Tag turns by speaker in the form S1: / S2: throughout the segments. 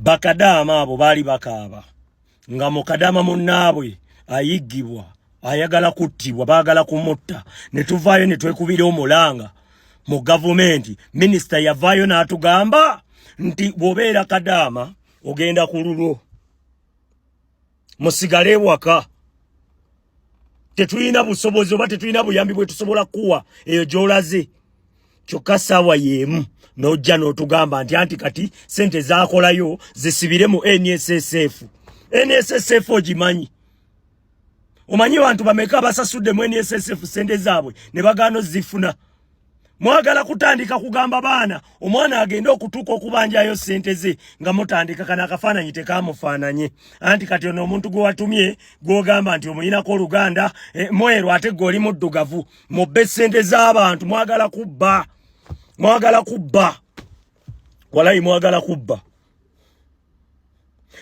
S1: bakadama abo bali bakaaba nga mukadama munnaabwe ayigibwa ayagala kuttibwa baagala kumutta ne tuvaayo ne twekubira omulanga mu gavumenti minisita yavaayo n'atugamba nti bw'obeera Kadama ogenda ku lulwo musigale waka tetulina busobozi oba tetulina buyambi bwe tusobola kuwa eyo gy'olaze kyokka ssaawa y'emu n'ojja n'otugamba nti anti kati sente zaakolayo zisibire mu NSSF. NSSF ogimanyi? Omanyi bantu bameka basasudde mu NSSF sente zaabwe ne bagaano zifuna. Mwagala kutandika kugamba baana omwana agenda okutuuka okubanjayo sente ze nga mutandika kana akafaananyi tekamufaananye anti kati ono omuntu gwe watumye gw'ogamba nti omuyinako oluganda mweru ate gwe muddugavu mubbe sente z'abantu mwagala kubba walayi mwagala kubba.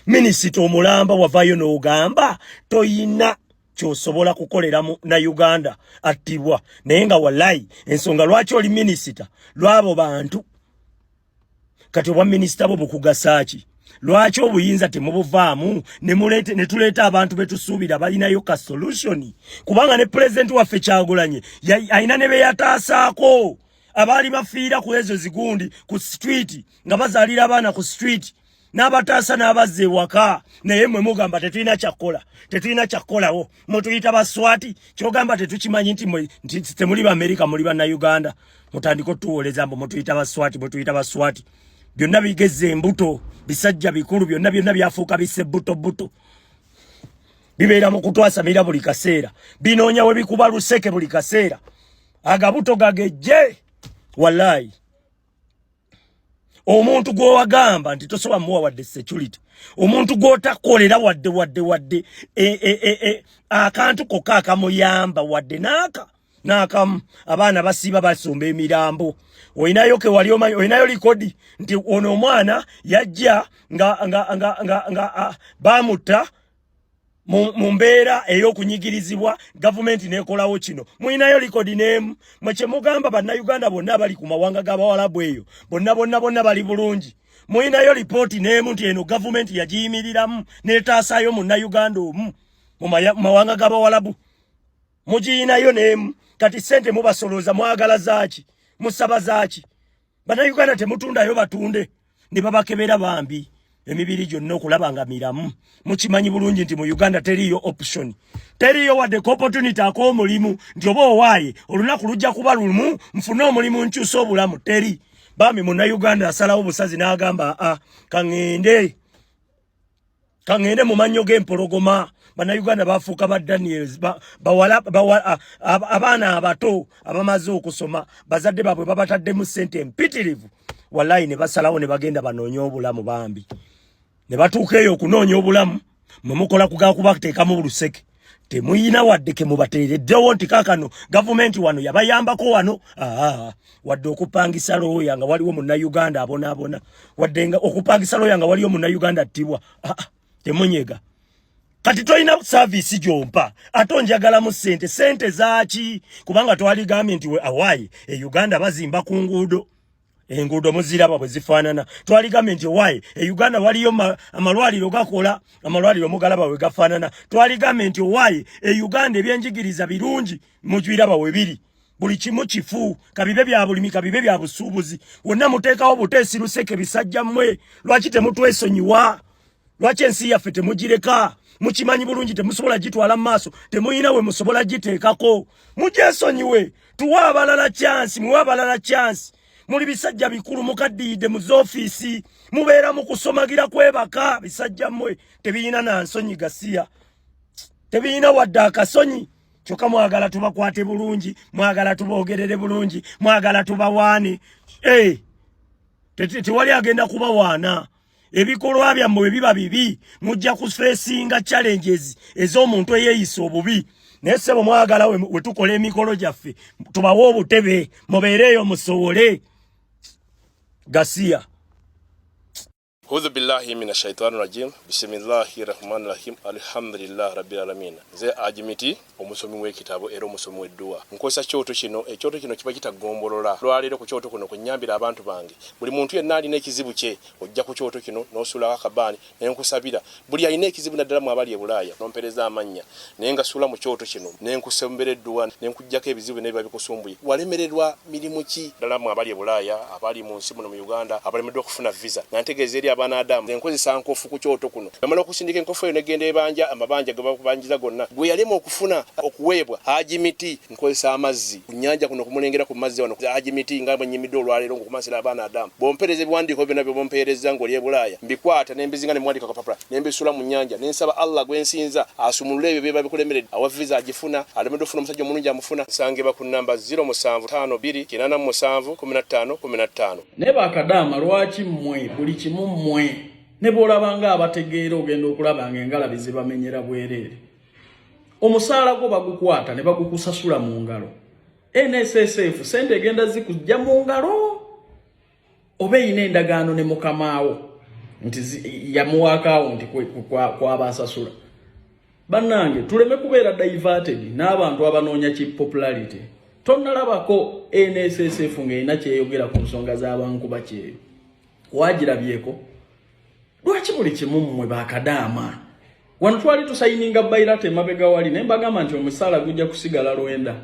S1: Minisita omulamba wavaayo n'ogamba toyina kyosobola kukolera na Uganda attibwa naye nga wallahi ensonga lwaki oli minisita lwabo bantu kati obwa minisita bo bukugasaaki lwaki obuyinza temubuvaamu ne tuleeta abantu betusuubira balinayo ka solution kubanga ne president waffe Kyagulanyi ayina ne beyataasaako abaali bafiira ku ezo zigundi ku street nga bazaalira abaana ku street n'abataasa n'abazze waka naye mwe mugamba tetulina kyakkolawo mutuyita baswati kyogamba tetukimanyi nti temuli ba Amerika muli ba Uganda mutandika otuwoleza mbu mutuyita baswati byonna bigeze embuto bisajja bikulu byonna byafuuka bisse buto bibeera mu kutwasamira buli kaseera binoonya we bikuba luseke buli kaseera agabuto gagejje wallahi omuntu gw'owagamba nti tosoba muwa wadde security omuntu gw'otakolera wadde akantu kokka akamuyamba wadde n'akamu abaana basiiba basomba emirambo oyinayo ke wali omanyi oyinayo likodi nti ono omwana yajja nga bamutta mu mbeera ey'okunyigirizibwa gavumenti n'ekolawo kino muyinayo likodi n'emu mwe kye mugamba bannayuganda bonna bali ku mawanga g'Abawalabu eyo bonna bali bulungi muyinayo lipooti n'emu nti eno gavumenti yagiyimiriramu n'etaasaayo munnayuganda omu mu mawanga g'Abawalabu mugiyinayo n'emu kati sente mubasolooza mwagala zaaki musaba zaaki bannayuganda temutundayo batunde ne babakebera bambi emibiri gyonna okulaba nga miramu mukimanyi bulungi nti mu Uganda teriyo option teriyo wadde opportunity ak'omulimu nti oba owaaye olunaku lujja kuba lumu nfune omulimu nkyusa obulamu teri bami munnayuganda asalawo busazi n'agamba kaŋŋende mu mannyo g'empologoma bannayuganda bafuuka ba Daniels abaana abato abamaze okusoma bazadde baabwe babataddemu ssente empitirivu wallahi ne basalawo ne bagenda banoonye obulamu bambi ne batuuka eyo okunoonya obulamu mwe mukola kubateekamu buluseke temuyina wadde ke mubateereddewo nti kaakano gavumenti wano yabayambako wano wadde okupangisa looya nga waliwo munnayuganda abonaabona wadde nga okupangisa looya nga waliwo munnayuganda attibwa temunyega kati toyina service gyompa ate onjagalamu sente zaaki kubanga twaligambye nti awaaye Uganda bazimba ku nguudo enguudo muziraba bwe zifaanana twaligambye nti owaaye Uganda waliyo amalwaliro gakola amalwaliro mugalaba we gafaanana twaligambye nti owaaye Uganda ebyenjigiriza birungi mujwiraba we biri buli kimu kifu kabibe bya bulimi kabibe bya busuubuzi wonna muteekawo buteesi luseke bisajja mmwe lwaki temutwesonyiwa lwaki ensi yaffe temugireka mukimanyi bulungi temusobola gitwala mu maaso temuyina we musobola giteekako mugyesonyiwe tuwa abalala chance muli bisajja bikulu mukaddiide mu z'ofiisi mubeera mu kusomagira kwebaka bisajja mmwe tebiyina na nsonyi gasiya tebiyina wadde akasonyi kyokka mwagala tubakwate bulungi mwagala tuboogerere bulungi mwagala tubawaane tewali agenda kubawaana ebikolwa byammwe biba bibi mujja kufeesinga challenges ez'omuntu eyeeyisa obubi naye ssebo mwagala we tukola emikolo gyaffe tubawe obutebe mubeereeyo musowole gasiya
S2: A'udhu billahi minash shaitani rajim. Bismillahir rahmanir rahim. Alhamdulillah rabbil alamin. Ze ajimiti omusomi w'ekitabo era omusomi w'edduwa. Nkozesa kyoto kino, ekyoto kino kiba kitagombolola. Lwalero ku kyoto kuno kunyambira abantu bange. Buli muntu yenna alina ekizibu kye, ojja ku kyoto kino n'osula akabani n'enkusabira. Buli alina ekizibu naddala mu abali e Bulaaya n'ompereza amanya. Nenga sula mu kyoto kino n'enkusembera edduwa n'enkujjako ebizibu n'ebiba bikusumbuye. Walemererwa mirimu ki ddala mu abali e Bulaaya, abali mu nsi muno mu Uganda, abalemeddwa okufuna visa. Nantegeeza eri abana Adamu enkozesa nkofu ku kyoto kuno. Bamala okusindika enkofu eyo negenda ebanja amabanja ge bakubanjiza gonna. Gwe yalema okufuna okuweebwa ajimiti nkozesa amazzi. Kunyanja kuno kumulengera ku mazzi wano ajimiti nga banyimidde olwalero ngokumasira abana Adamu. Bompereze ebiwandiiko byonna bye bompereza ng'oli e Bulaaya. Mbikwata n'embizinga ne mwandika ku papula. N'embisula mu nyanja. N'ensaba Allah gwensinza asumulule ebyo bye babikulemeredde. Awa visa agifuna, alemedde okufuna omusajja omulungi amufuna. Sangeba ku namba 0752
S3: Ne bakadama lwaki mmwe buli kimu mmwe ne bolabanga abategeera ogenda okulaba ng'engalabi bamenyera bwereere. Omusaala gwo bagukwata ne bagukusasula mu ngalo. NSSF sente genda zikujja mu ngalo. Oba ine endagaano ne mukamaawo nti yamuwa akawunti kwa basasula. Bannange tuleme kubeera diverted n'abantu abanoonya ki popularity. Tonnalabako NSSF ng'erina kyeyogera ku nsonga z'abankuba kyeyo. Wagirabyeko? Lwaki buli kimu mmwe bakadama? Wano twali tusayininga bayirate emabega wali ne mbagamba nti omusaala gujja kusigala Lwenda.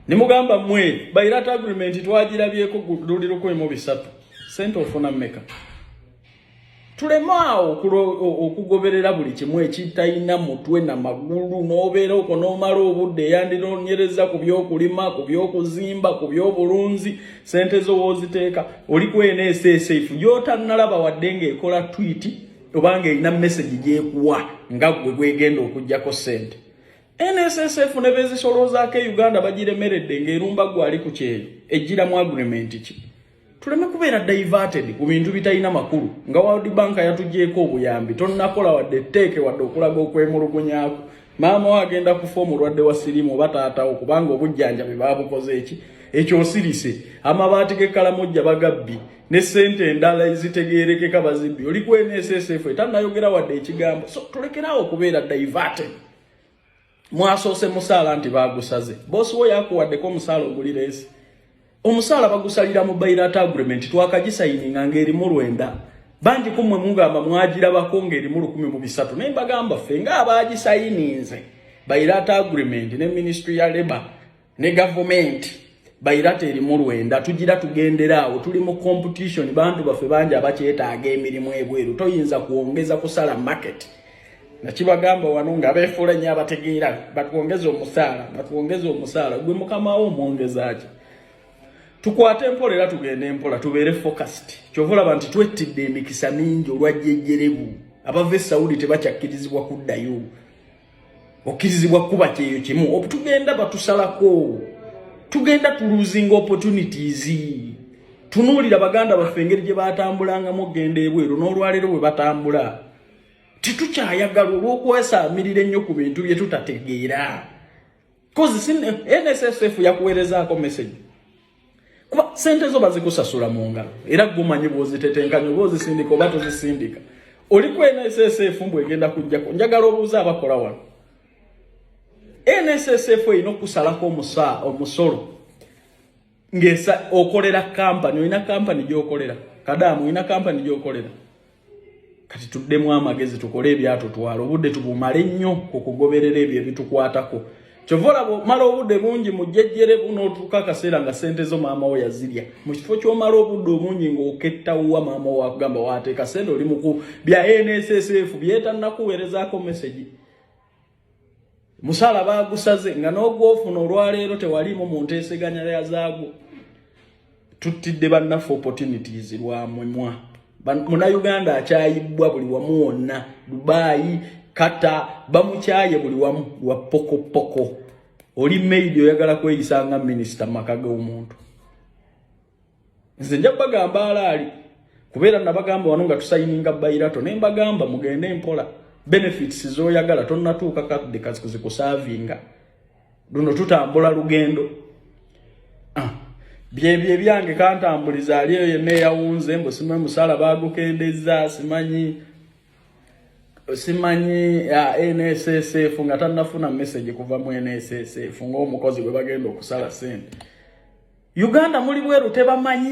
S3: Ne mugamba mmwe bayirate agreement twagirabyeko luliro ko emu bisatu. Sente ofuna mmeka? Tulemaawo okugoberera buli kimu ekitayina mutwe na magulu n'obeera okwo n'omala obudde yandironnyereza ku byokulima, ku byokuzimba, ku byobulunzi, sente zo woziteeka oli ku NSSF gy'otannalaba wadde ng'ekola tweet obanga erina message gyekuwa nga gwe gwegenda okuggyako sente. NSSF ne bezisoloozaako e Uganda bagiremeredde ng'erumba gwali ku kyeyo eggiramu agreement ki. Tuleme kubeera diverted ku bintu bitayina makulu nga World Bank yatugyeko obuyambi tonnakola wadde tteeke wadde okulaga okwemulugunyaako. Maama we agenda kufa omulwadde wa sirimu oba taatawo kubanga obujjanjabi baabukoze ekyo osirise amabaati g'ekkalamojja bagabbi ne ssente endala ezitegeerekeka bazibbi oli ku NSSF etannayogera wadde ekigambo. So tulekerawo okubeera diverted. Mwasoose musaala nti baagusaze boosi we yakuwaddeko omusaala ogulireesi. Omusaala bagusalira mu bayirate agreement twakagisayininga ng'erimu Lwenda. Bangi kumwe mungamba mwagirabako ng'erimu 1300 naye mbagamba ffe ng'abaagisayininze bayirate agreement ne Ministry ya Labour ne Government bayirate erimu Lwenda tugira tugenderaawo tuli mu competition bantu baffe bangi abakyetaaga emirimu ebweru toyinza kuongeza kusala market. Nakibagamba wano nga beefuula nnyo abategeera batuwongeze omusaala gwe mukamaawo omwongezaaki. Tukwate empola era tugende empola tubeere focused. Kyovula nti twettidde emikisa mingi olwajjejjerebu. Abava Saudi tebakyakirizibwa kuddayo. Okkirizibwa kuba kyeyo kimu. Tugenda batusalako. Tugenda losing opportunities. Tunuulira baganda baffe engeri gye batambulangamu ogenda ebweru n'olwaleero bwe batambula. Titukyayagala olw'okwesaamirira ennyo ku bintu bye tutategeera. Kozi NSSF yakuweerezaako message. Kuba sente zo bazikusasula mu ngalo era gumanyi bw'ozitetenkanya oba ozisindika oba tozisindika. Oli ku NSSF mbwe egenda kujjako njagala obuuza abakola wano. NSSF erina okusalako omusolo ng'esa okolera kampani olina kampani gy'okolera. Kadama olina kampani gy'okolera. Kati tuddemu amagezi tukole ebyatutwala obudde tubumale nnyo okugoberera ebyo ebitukwatako. Chovola mala obudde bungi mu jjejjere buno tuka kaseera nga sente zo maama we yazirya. Mu kifo ky'omala obudde obungi ng'okettawuwa maama we akugamba waateeka sente oli muku bya NSSF byetannakuweerezaako message. Musaala baagusaze nga n'ogwofuna olwaleero tewaliimu mu nteeseganya zaagwo. Tuttidde bannaffe opportunities lwamwemwa. Munnayuganda akyayibbwa buli wamu wonna. Dubai kata bamukyaye buli wamu wa poko. Oli maid oyagala kweyisanga minister makaga omuntu. Nze nja bagamba alaali. Kubeera nabagamba wano nga tusayininga bayirato ne mbagamba mugende empola. Benefits zoyagala tonnatuuka kadde kazikusavinga. Duno tutambula lugendo. Bye byange kantambuliza aliyo yene yawunze mbo simwe musala bagukendeza simanyi ya NSSF nga tanafuna message kuva mu NSSF ngo omukozi gwe bagenda okusala sente. Uganda muli bweru tebamanyi